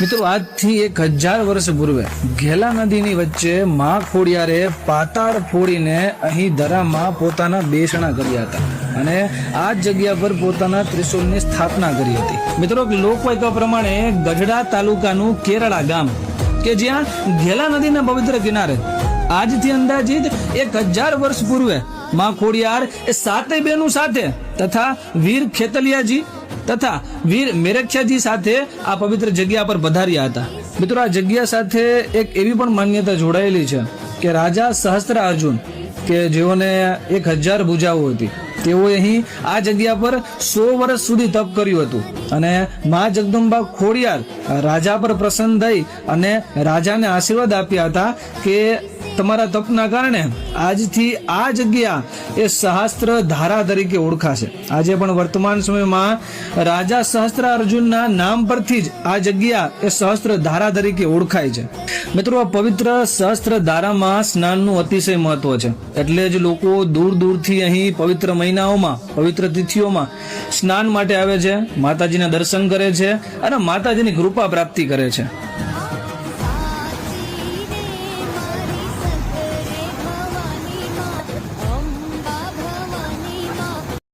મિત્રો આજથી 1000 વર્ષ પૂર્વે ઘેલા નદીની વચ્ચે માં ખોડિયારે પાતાળ ફોડીને અહીં ધરામાં પોતાના બેસણા કર્યા હતા અને આ જગ્યા પર પોતાના ત્રિશૂળની સ્થાપના કરી હતી. મિત્રો લોકવાયકા પ્રમાણે ગઢડા તાલુકાનું કેરળા ગામ કે જ્યાં ઘેલા નદીના પવિત્ર કિનારે આજથી અંદાજિત 1000 વર્ષ પૂર્વે માં ખોડિયાર એ સાતે બહેનો સાથે તથા વીર ખેતલિયાજી તથા વીર મેરક્ષાજી સાથે આ પવિત્ર જગ્યા પર પધાર્યા હતા. મિત્રો આ જગ્યા સાથે એક એવી પણ માન્યતા જોડાયેલી છે કે રાજા સહસ્ત્ર અર્જુન કે જેઓને 1000 ભુજાઓ હતી તેઓએ અહીં આ જગ્યા પર 100 વર્ષ સુધી તપ કર્યું હતું અને મા જગદંબા ખોડિયાર રાજા પર પ્રસન્ન થઈ અને રાજાને આશીર્વાદ આપ્યા હતા કે તમારા તપના કારણે આજથી આ જગ્યા એ સહસ્ત્ર ધારા તરીકે ઓળખાશે. આજે પણ વર્તમાન સમયમાં રાજા સહસ્ત્ર અર્જુનના નામ પરથી જ આ જગ્યા એ સહસ્ત્ર ધારા તરીકે ઓળખાય છે. મિત્રો આ પવિત્ર સહસ્ત્ર ધારામાં સ્નાનનું અતિશય મહત્વ છે, એટલે જ લોકો દૂર દૂરથી અહીં પવિત્ર મહિનાઓમાં પવિત્ર તિથિઓમાં સ્નાન માટે આવે છે, માતાજીના દર્શન કરે છે અને માતાજીની કૃપા પ્રાપ્તિ કરે છે.